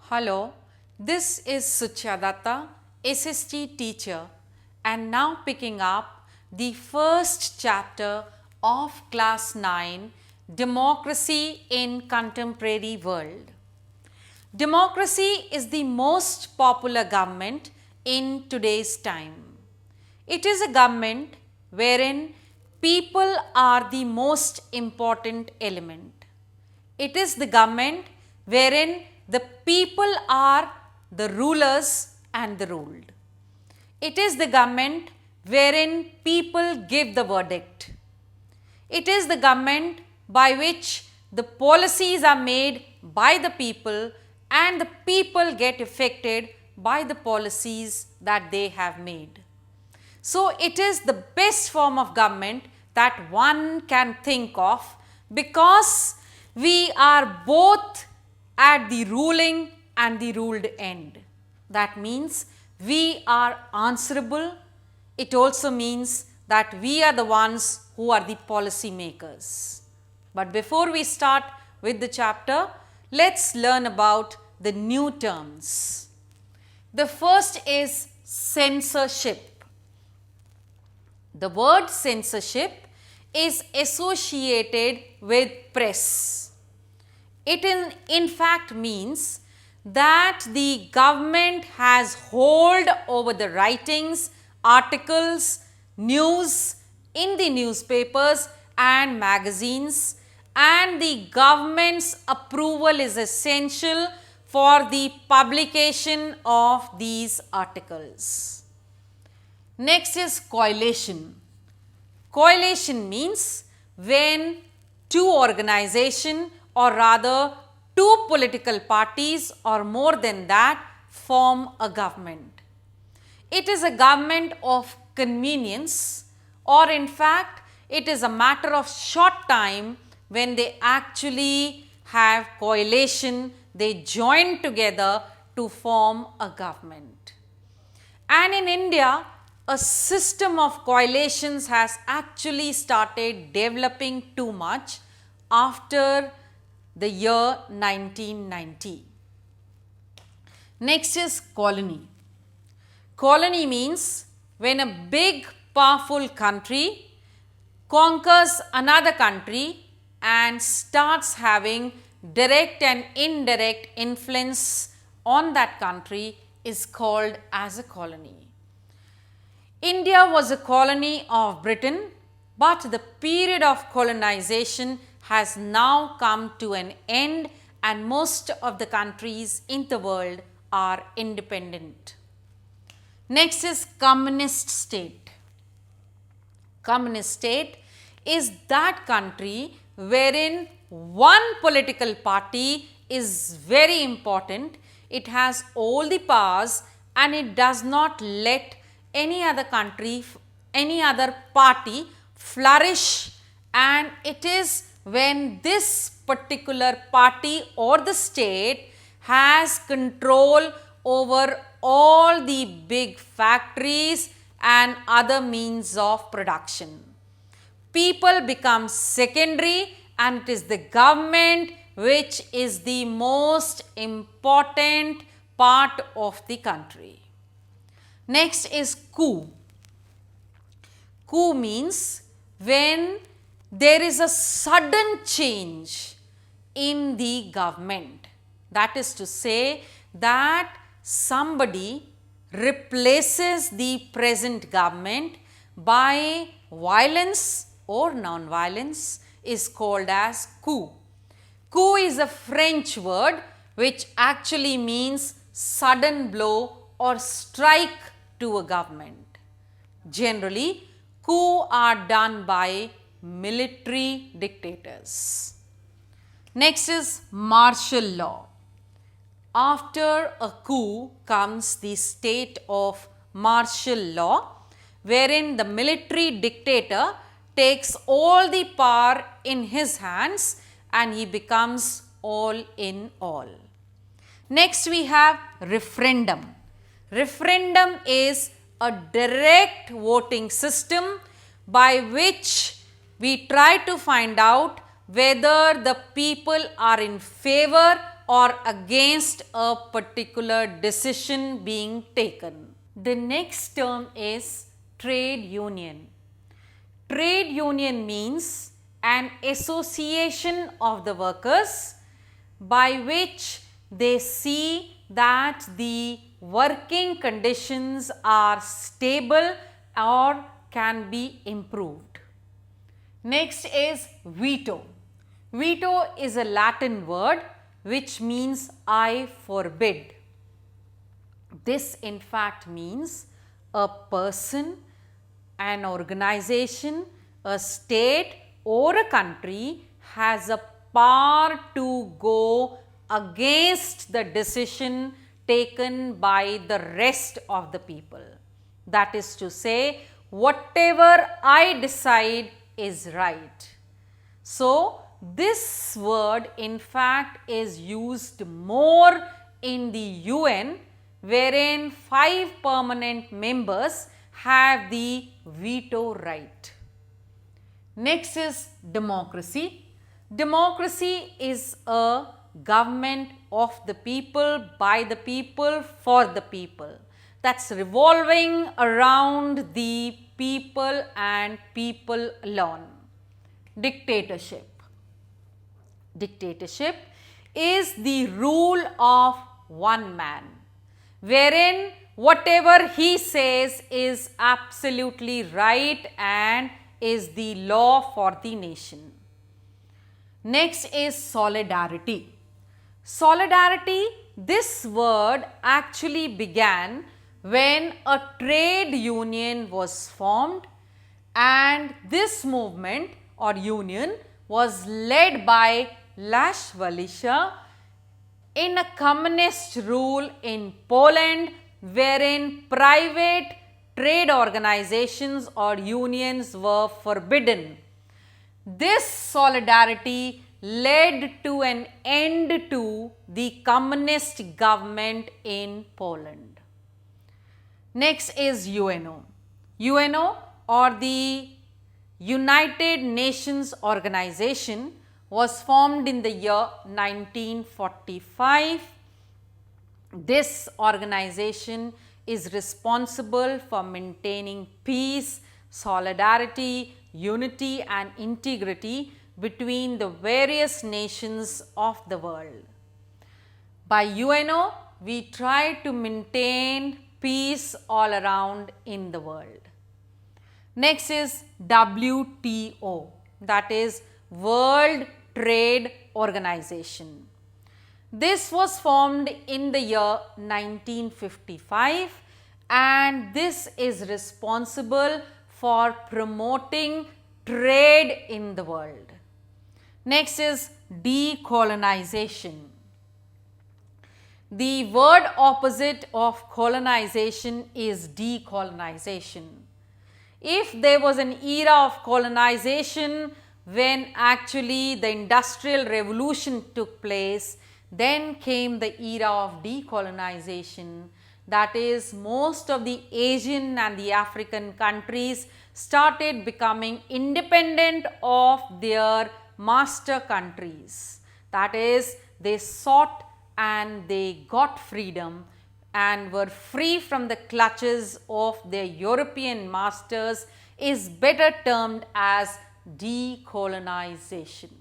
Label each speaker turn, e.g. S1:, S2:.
S1: Hello, this is Suchadatta, SST teacher, and now picking up the first chapter of class 9, Democracy in Contemporary World. Democracy is the most popular government in today's time. It is a government wherein people are the most important element. It is the government wherein the people are the rulers and the ruled. It is the government wherein people give the verdict. It is the government by which the policies are made by the people and the people get affected by the policies that they have made. So, it is the best form of government that one can think of because we are both at the ruling and the ruled end. That means we are answerable. It also means that we are the ones who are the policy makers. But before we start with the chapter, let's learn about the new terms. The first is censorship. The word censorship is associated with press. It in fact means that the government has hold over the writings, articles, news in the newspapers and magazines, and the government's approval is essential for the publication of these articles. Next is coalition. Coalition means when two organizations or rather two political parties or more than that form a government. It is a government of convenience, or in fact it is a matter of short time when they actually have coalition, they join together to form a government. And in India, a system of coalitions has actually started developing too much after the year 1990. Next is colony. Colony means when a big powerful country conquers another country and starts having direct and indirect influence on that country is called as a colony. India was a colony of Britain, but the period of colonization has now come to an end and most of the countries in the world are independent. Next is communist state. Communist state is that country wherein one political party is very important. It has all the powers and it does not let any other country, any other party flourish, and it is when this particular party or the state has control over all the big factories and other means of production. People become secondary and it is the government which is the most important part of the country. Next is coup. Coup means when there is a sudden change in the government. That is to say that somebody replaces the present government by violence or non-violence is called as coup. Coup is a French word which actually means sudden blow or strike to a government. Generally, coups are done by military dictators. Next is martial law. After a coup comes the state of martial law, wherein the military dictator takes all the power in his hands and he becomes all in all. Next we have referendum. Referendum is a direct voting system by which we try to find out whether the people are in favor or against a particular decision being taken. The next term is trade union. Trade union means an association of the workers by which they see that the working conditions are stable or can be improved. Next is veto. Veto is a Latin word which means I forbid. This in fact means a person, an organization, a state or a country has a power to go against the decision taken by the rest of the people. That is to say, whatever I decide is right. So, this word in fact is used more in the UN, wherein 5 permanent members have the veto right. Next is democracy. Democracy is a government of the people, by the people, for the people. That's revolving around the people and people alone. Dictatorship. Dictatorship is the rule of one man, wherein whatever he says is absolutely right and is the law for the nation. Next is solidarity. Solidarity, this word actually began when a trade union was formed, and this movement or union was led by Lech Wałęsa in a communist rule in Poland, wherein private trade organizations or unions were forbidden. This solidarity led to an end to the communist government in Poland. Next is UNO. UNO or the United Nations Organization was formed in the year 1945. This organization is responsible for maintaining peace, solidarity, unity and integrity between the various nations of the world. By UNO, we try to maintain peace all around in the world. Next is WTO, that is World Trade Organization. This was formed in the year 1955 and this is responsible for promoting trade in the world. Next is decolonization. The word opposite of colonization is decolonization. If there was an era of colonization when actually the Industrial Revolution took place, then came the era of decolonization. That is, most of the Asian and the African countries started becoming independent of their master countries. That is, they sought and they got freedom and were free from the clutches of their European masters, is better termed as decolonization.